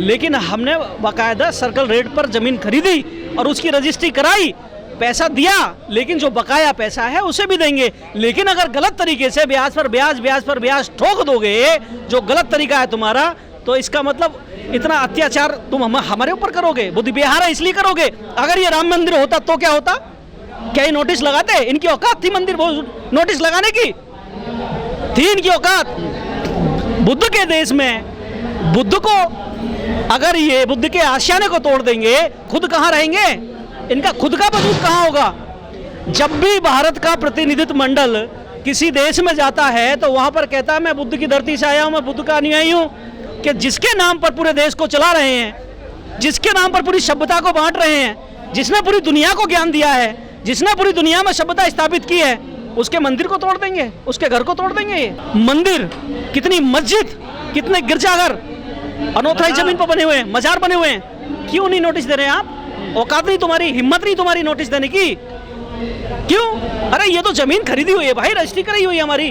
लेकिन हमने बाकायदा सर्कल रेट पर ज़मीन खरीदी और उसकी रजिस्ट्री कराई, पैसा दिया, लेकिन जो बकाया पैसा है उसे भी देंगे। लेकिन अगर गलत तरीके से ब्याज पर ब्याज ब्याज पर ब्याज ठोक दोगे, जो गलत तरीका है तुम्हारा, तो इसका मतलब इतना अत्याचार तुम हमारे ऊपर करोगे, बुद्धि विहार इसलिए करोगे। अगर ये राम मंदिर होता तो क्या होता? क्या ये नोटिस लगाते? इनकी औकात थी मंदिर नोटिस लगाने की? थी इनकी औकात? बुद्ध के देश में बुद्ध को, अगर ये बुद्ध के आशियाने को तोड़ देंगे, खुद कहाँ रहेंगे? इनका खुद का वजूद कहाँ होगा? जब भी भारत का प्रतिनिधित्व मंडल किसी देश में जाता है तो वहाँ पर कहता है मैं बुद्ध की धरती से आया हूँ, मैं बुद्ध का अनुयायी हूँ, कि जिसके नाम पर पूरे देश को चला रहे हैं, जिसके नाम पर पूरी सभ्यता को बांट रहे हैं, जिसने पूरी दुनिया को ज्ञान दिया है, जिसने पूरी दुनिया में सभ्यता स्थापित की है, उसके मंदिर को तोड़ देंगे, उसके घर को तोड़ देंगे। मंदिर, कितनी मस्जिद, कितने गिरजाघर अनऑथराइज्ड जमीन पर बने हुए हैं, मजार बने हुए हैं, क्यों नहीं नोटिस दे रहे हैं आप? औकात नहीं तुम्हारी, हिम्मत नहीं तुम्हारी नोटिस देने की, क्यों? अरे ये तो जमीन खरीदी हुई है भाई, रजिस्ट्री कराई हुई है हमारी।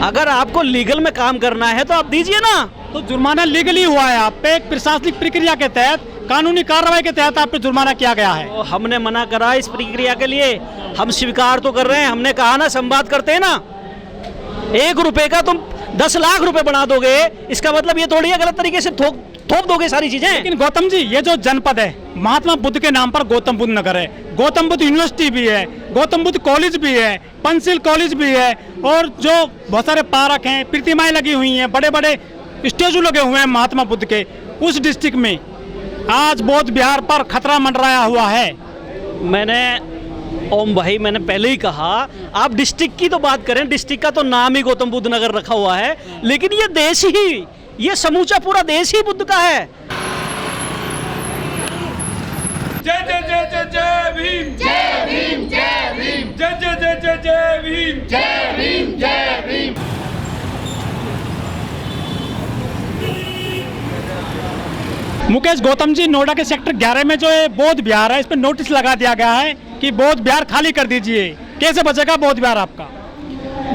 अगर आपको लीगल में काम करना है तो आप दीजिए ना। तो जुर्माना लीगली हुआ है, आप पे एक प्रशासनिक प्रक्रिया के तहत, कानूनी कार्रवाई के तहत आप पे जुर्माना किया गया है। तो हमने मना करा इस प्रक्रिया के लिए, हम स्वीकार तो कर रहे हैं, हमने कहा ना संवाद करते हैं ना। 1 रुपए का तुम 10 लाख रुपए बना दोगे, इसका मतलब ये थोड़ी है गलत तरीके से थोप दोगे सारी चीजें। लेकिन गौतम जी, ये जो जनपद है, महात्मा बुद्ध के नाम पर गौतम बुद्ध नगर है, गौतम बुद्ध यूनिवर्सिटी भी है, गौतम बुद्ध कॉलेज भी है, पंचशील कॉलेज भी है, और जो बहुत सारे पार्क हैं, प्रतिमाएं लगी हुई हैं, बड़े बड़े स्टेचू लगे हुए हैं महात्मा बुद्ध के। उस डिस्ट्रिक्ट में आज बौद्ध विहार पर खतरा मंडराया हुआ है। मैंने ओम भाई, मैंने पहले ही कहा, आप डिस्ट्रिक्ट की तो बात करें, डिस्ट्रिक्ट का तो नाम ही गौतम बुद्ध नगर रखा हुआ है, लेकिन ये देश ही, ये समूचा पूरा देश ही बुद्ध का है। जय जय जय जय जय भीम, जय भीम, जय भीम, जय जय जय जय जय भीम, जय भीम, जय भीम। मुकेश, गौतम जी, नोएडा के सेक्टर 11 में जो है बौद्ध विहार है, इस पर नोटिस लगा दिया गया है कि बौद्ध विहार खाली कर दीजिए। कैसे बचेगा बौद्ध विहार आपका?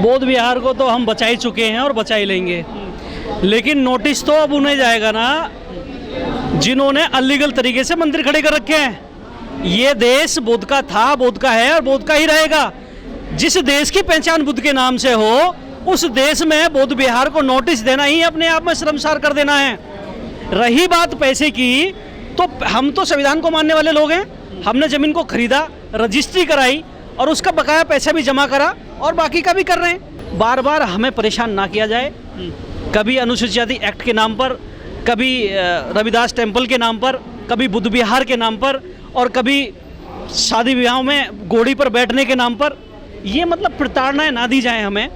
बौद्ध विहार को तो हम बचा ही चुके हैं और बचा ही लेंगे, लेकिन नोटिस तो अब उन्हें जाएगा ना जिन्होंने अनलीगल तरीके से मंदिर खड़े कर रखे हैं। ये देश बुद्ध का था, बुद्ध का है और बुद्ध का ही रहेगा। जिस देश की पहचान बुद्ध के नाम से हो, उस देश में बौद्ध विहार को नोटिस देना ही अपने आप में शर्मसार कर देना है। रही बात पैसे की, तो हम तो संविधान को मानने वाले लोग हैं। हमने ज़मीन को खरीदा, रजिस्ट्री कराई और उसका बकाया पैसा भी जमा करा और बाकी का भी कर रहे हैं। बार बार हमें परेशान ना किया जाए, कभी अनुसूचित जाति एक्ट के नाम पर, कभी रविदास टेम्पल के नाम पर, कभी बुद्ध विहार के नाम पर, और कभी शादी विवाहों में घोड़ी पर बैठने के नाम पर। ये मतलब प्रताड़नाएं ना दी जाएं हमें,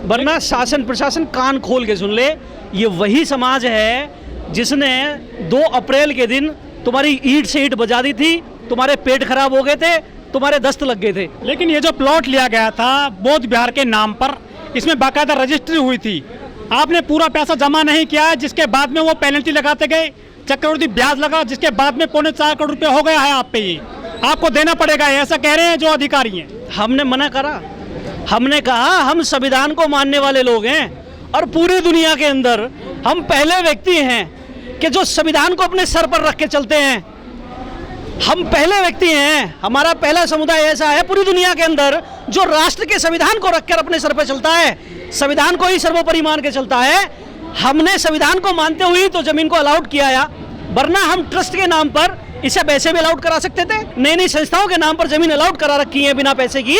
वरना शासन प्रशासन कान खोल के सुन ले। ये वही समाज है जिसने 2 अप्रैल के दिन तुम्हारी ईंट से ईंट बजा दी थी, तुम्हारे पेट खराब हो गए थे, तुम्हारे दस्त लग गए थे। लेकिन ये जो प्लॉट लिया गया था बौद्ध विहार के नाम पर, इसमें बाकायदा रजिस्ट्री हुई थी, आपने पूरा पैसा जमा नहीं किया है, जिसके बाद में वो पेनल्टी लगाते गए, चक्रवृद्धि ब्याज लगा, जिसके बाद में 4.25 करोड़ रुपए हो गया है आप पे। ये आपको देना पड़ेगा, ऐसा कह रहे हैं जो अधिकारी हैं। हमने मना करा, हमने कहा हम संविधान को मानने वाले लोग हैं और पूरी दुनिया के अंदर हम पहले व्यक्ति हैं कि जो संविधान को अपने सर पर रख के चलते हैं। हम पहले व्यक्ति हैं, हमारा पहला समुदाय ऐसा है पूरी दुनिया के अंदर जो राष्ट्र के संविधान को रखकर अपने सर पर चलता है, संविधान को ही सर्वोपरि मान के चलता है। हमने संविधान को मानते हुए तो जमीन को अलाउड किया, वरना हम ट्रस्ट के नाम पर इसे वैसे भी अलाउड करा सकते थे। नई नई संस्थाओं के नाम पर जमीन अलाउड करा रखी है बिना पैसे की।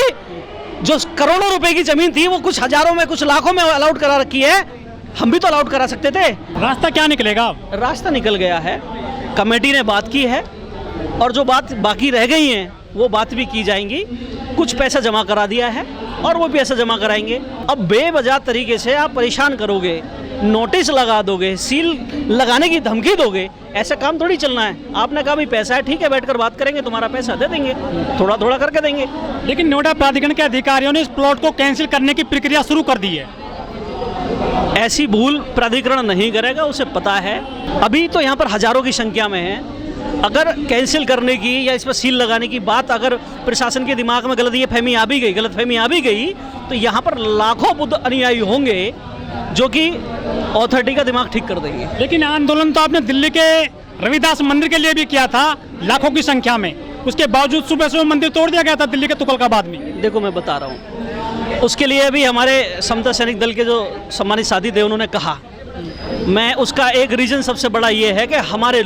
जो करोड़ों रुपए की जमीन थी वो कुछ हजारों में, कुछ लाखों में अलाउड करा रखी है, हम भी तो अलाउड करा सकते थे। रास्ता क्या निकलेगा? रास्ता निकल गया है, कमेटी ने बात की है और जो बात बाकी रह गई हैं वो बात भी की जाएंगी। कुछ पैसा जमा करा दिया है और वो पैसा जमा कराएंगे। अब बेवजह तरीके से आप परेशान करोगे, नोटिस लगा दोगे, सील लगाने की धमकी दोगे, ऐसा काम थोड़ी चलना है। आपने कहा भाई पैसा है, ठीक है, बैठकर बात करेंगे, तुम्हारा पैसा दे देंगे, थोड़ा थोड़ा करके देंगे। लेकिन नोएडा प्राधिकरण के अधिकारियों ने इस प्लॉट को कैंसिल करने की प्रक्रिया शुरू कर दी है। ऐसी भूल प्राधिकरण नहीं करेगा, उसे पता है। अभी तो यहाँ पर हजारों की संख्या में है। अगर कैंसिल करने की या इस पर सील लगाने की बात अगर प्रशासन के दिमाग में गलतफहमी आ भी गई तो यहाँ पर लाखों बुद्ध अनुयायी होंगे जो कि अथॉरिटी का दिमाग ठीक कर देंगे। लेकिन आंदोलन तो आपने दिल्ली के रविदास मंदिर के लिए भी किया था, लाखों की संख्या में, उसके बावजूद सुबह सुबह मंदिर तोड़ दिया गया था दिल्ली के तुगलकाबाद में। देखो मैं बता रहा हूँ, उसके लिए भी हमारे समता सैनिक दल के जो सम्मानित साथी थे उन्होंने कहा, मैं उसका एक रीज़न सबसे बड़ा ये है कि हमारे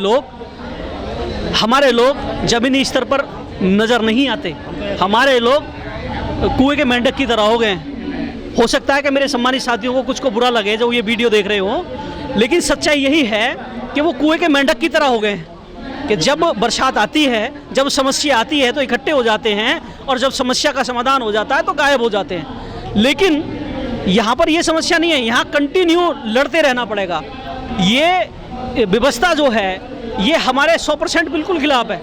लोग ज़मीनी स्तर पर नज़र नहीं आते, हमारे लोग कुएं के मेंढक की तरह हो गए हैं। हो सकता है कि मेरे सम्मानित साथियों को कुछ को बुरा लगे जो ये वीडियो देख रहे हो, लेकिन सच्चाई यही है कि वो कुएं के मेंढक की तरह हो गए हैं कि जब बरसात आती है, जब समस्या आती है तो इकट्ठे हो जाते हैं, और जब समस्या का समाधान हो जाता है तो गायब हो जाते हैं। लेकिन यहाँ पर ये समस्या नहीं है, यहाँ कंटिन्यू लड़ते रहना पड़ेगा। ये व्यवस्था जो है ये हमारे 100% बिल्कुल खिलाफ है,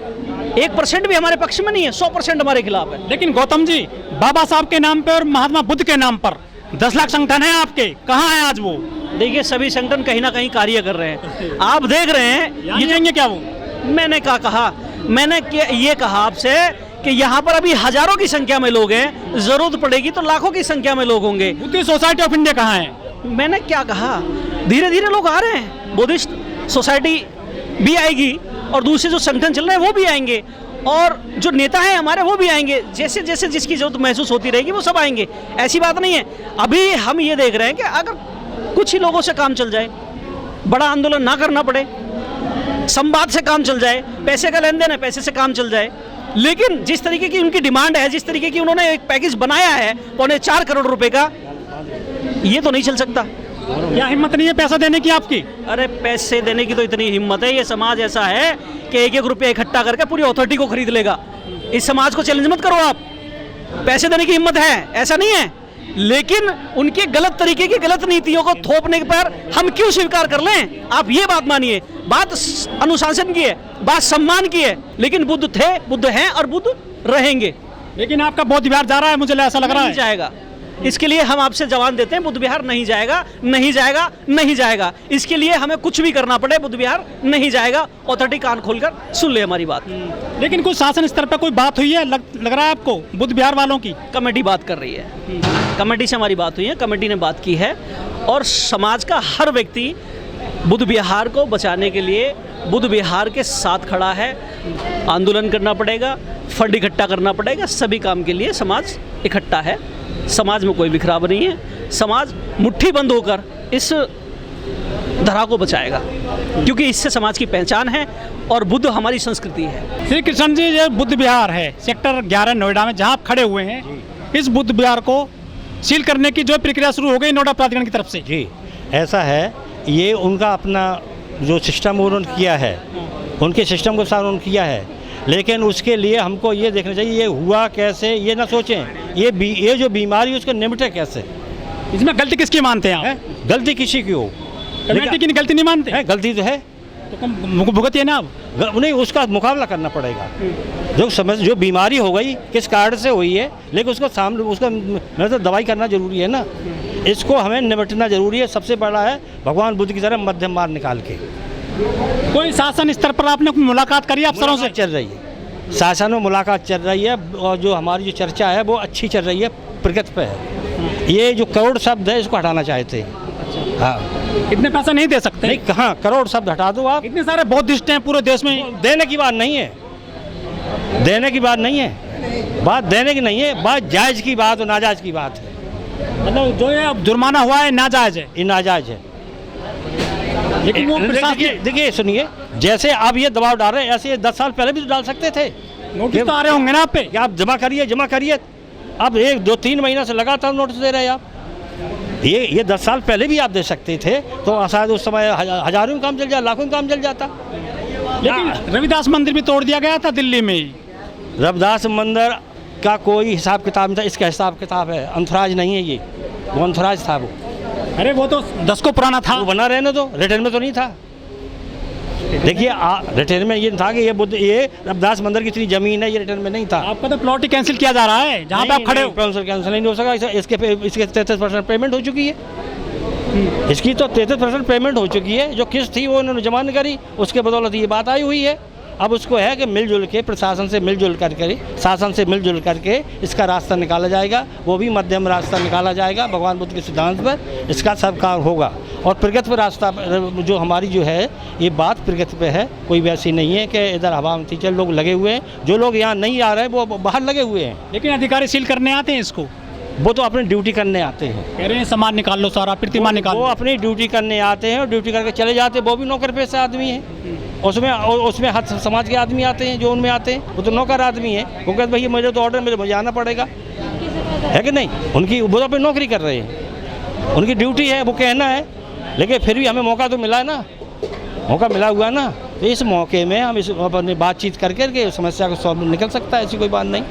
1% भी हमारे पक्ष में नहीं है, 100% हमारे खिलाफ है। लेकिन गौतम जी, बाबा साहब के नाम पर और महात्मा बुद्ध के नाम पर 10 लाख संगठन है आपके, कहाँ है आज वो? देखिए सभी संगठन कहीं ना कहीं कार्य कर रहे हैं, आप देख रहे हैं। ये जाएंगे क्या वो? मैंने क्या कहा, मैंने ये कहा आपसे कि यहाँ पर अभी हजारों की संख्या में लोग हैं, जरूरत पड़ेगी तो लाखों की संख्या में लोग होंगे। बुद्धिस्ट सोसाइटी ऑफ इंडिया कहाँ है? मैंने क्या कहा, धीरे धीरे लोग आ रहे हैं, बुद्धिस्ट सोसाइटी भी आएगी और दूसरे जो संगठन चल रहे हैं वो भी आएंगे, और जो नेता हैं हमारे वो भी आएंगे। जैसे जैसे जिसकी जरूरत महसूस होती रहेगी वो सब आएंगे, ऐसी बात नहीं है। अभी हम ये देख रहे हैं कि अगर कुछ ही लोगों से काम चल जाए, बड़ा आंदोलन ना करना पड़े, संवाद से काम चल जाए, पैसे का लेन देन है पैसे से काम चल जाए। लेकिन जिस तरीके की उनकी डिमांड है, जिस तरीके की उन्होंने एक पैकेज बनाया है 4.25 करोड़ रुपए का, ये तो नहीं चल सकता। क्या हिम्मत नहीं है पैसा देने की आपकी? अरे पैसे देने की तो इतनी हिम्मत है, ये समाज ऐसा है कि 1-1 रुपया इकट्ठा करके पूरी अथॉरिटी को खरीद लेगा। इस समाज को चैलेंज मत करो आप, पैसे देने की हिम्मत है ऐसा नहीं है, लेकिन उनके गलत तरीके की गलत नीतियों को थोपने पर हम क्यों स्वीकार कर लें? आप ये बात मानिए, बात अनुशासन की है, बात सम्मान की है, लेकिन बुद्ध थे, बुद्ध हैं और बुद्ध रहेंगे। लेकिन आपका बौद्ध विहार जा रहा है, मुझे ऐसा लग रहा है। जाएगा, इसके लिए हम आपसे जवान देते हैं, बुद्ध विहार नहीं जाएगा, नहीं जाएगा, नहीं जाएगा। इसके लिए हमें कुछ भी करना पड़े, बुद्ध विहार नहीं जाएगा। अथॉरिटी कान खोलकर सुन ले हमारी बात। लेकिन कुछ शासन स्तर पर कोई बात हुई है, लग रहा है आपको बुद्ध विहार वालों की? कमेटी बात कर रही है, कमेटी से हमारी बात हुई है, कमेटी ने बात की है, और समाज का हर व्यक्ति बुद्ध विहार को बचाने के लिए बुद्ध विहार के साथ खड़ा है। आंदोलन करना पड़ेगा, फंड इकट्ठा करना पड़ेगा, सभी काम के लिए समाज इकट्ठा है। समाज में कोई बिखराव नहीं है, समाज मुट्ठी बंद होकर इस धरा को बचाएगा, क्योंकि इससे समाज की पहचान है और बुद्ध हमारी संस्कृति है। श्री कृष्ण जी, ये बुद्ध विहार है सेक्टर 11 नोएडा में, जहाँ आप खड़े हुए हैं, इस बुद्ध विहार को सील करने की जो प्रक्रिया शुरू हो गई नोएडा प्राधिकरण की तरफ से। जी ऐसा है, ये उनका अपना जो सिस्टम उन्होंने किया है, उनके सिस्टम के साथ उन्होंने किया है, लेकिन उसके लिए हमको ये देखना चाहिए ये हुआ कैसे, ये ना सोचें ये जो बीमारी उसको निपटे कैसे। इसमें गलती किसकी मानते हैं आप? गलती किसी की हो, कमेटी की गलती नहीं मानते हैं? गलती तो है, तो कम भुगतिए ना आप। नहीं, उसका मुकाबला करना पड़ेगा। जो बीमारी हो गई किस कारण से हुई है, लेकिन उसको सामने उसका मतलब दवाई करना जरूरी है ना, इसको हमें निपटना जरूरी है। सबसे बड़ा है भगवान बुद्ध की तरह मध्यम मार्ग निकाल के। कोई शासन स्तर पर आपने मुलाकात करी अफसरों से? चल रही है, शासन में मुलाकात चल रही है, और जो हमारी जो चर्चा है वो अच्छी चल रही है, प्रगति पे है। ये जो करोड़ शब्द है इसको हटाना चाहते हैं। हाँ, इतने पैसा नहीं दे सकते? नहीं, कहाँ करोड़ शब्द हटा दो आप। इतने सारे बौद्धिस्ट हैं पूरे देश में। देने की बात नहीं है, देने की बात नहीं है, बात देने की नहीं है, बात जायज़ की बात और नाजायज़ की बात है। मतलब जो ये अब जुर्माना हुआ है नाजायज है? ये नाजायज़ है। लेकिन वो देखिए सुनिए, जैसे आप ये दबाव डाल रहे हैं, ऐसे 10 साल पहले भी तो डाल सकते थे। नोटिस तो आ रहे होंगे ना आप पे कि आप जमा करिए। अब 1-2-3 महीना से लगातार नोटिस दे रहे हैं आप। ये 10 साल पहले भी आप दे सकते थे, तो शायद उस समय हजारों में काम चल जाता, लाखों में काम चल जाता। लेकिन रविदास मंदिर भी तोड़ दिया गया था दिल्ली में। रविदास मंदिर का कोई हिसाब किताब नहीं था, इसका हिसाब किताब है। अंतराज नहीं है ये, वो अंतराज था वो। अरे वो तो 10 को पुराना था, वो बना रहने दो, रिटर्न में तो नहीं था। देखिए रिटर्न में ये था कि ये रविदास मंदिर की इतनी जमीन है, ये रिटर्न में नहीं था। आपका तो प्लॉट ही कैंसिल किया जा रहा है जहाँ पे आप खड़े हो। कैंसिल नहीं हो सका, इसके 33% पेमेंट हो चुकी है। इसकी तो 33% पेमेंट हो चुकी है, जो किस्त थी वो उन्होंने जमा नहीं करी, उसके बदौलत ये बात आई हुई है। अब उसको है कि मिलजुल के प्रशासन से मिलजुल करके, शासन से मिलजुल करके इसका रास्ता निकाला जाएगा, वो भी मध्यम रास्ता निकाला जाएगा भगवान बुद्ध के सिद्धांत पर, इसका सब काम होगा। और प्रगति पे रास्ता जो हमारी जो है ये बात प्रगति पे है, कोई वैसी नहीं है कि इधर हवा में टीचर लोग लगे हुए हैं, जो लोग यहाँ नहीं आ रहे हैं वो बाहर लगे हुए हैं। लेकिन अधिकारी सील करने आते हैं इसको, वो तो अपनी ड्यूटी करने आते हैं, कह रहे हैं सामान निकाल लो, सारा प्रतिमा निकाल वो लो। अपनी ड्यूटी करने आते हैं और ड्यूटी करके चले जाते हैं। वो भी नौकर पेशा आदमी हैं, उसमें हर समाज के आदमी आते हैं जो उनमें आते हैं, वो तो नौकर आदमी है। वो कहते भैया मुझे तो ऑर्डर मुझे आना पड़ेगा, है कि नहीं? उनकी वो तो अपनी नौकरी कर रहे हैं, उनकी ड्यूटी है, वो कहना है। लेकिन फिर भी हमें मौका तो मिला है ना, मौका मिला हुआ ना, तो इस मौके में हम इस अपनी बातचीत करके समस्या को सॉल्व निकल सकता है, ऐसी कोई बात नहीं।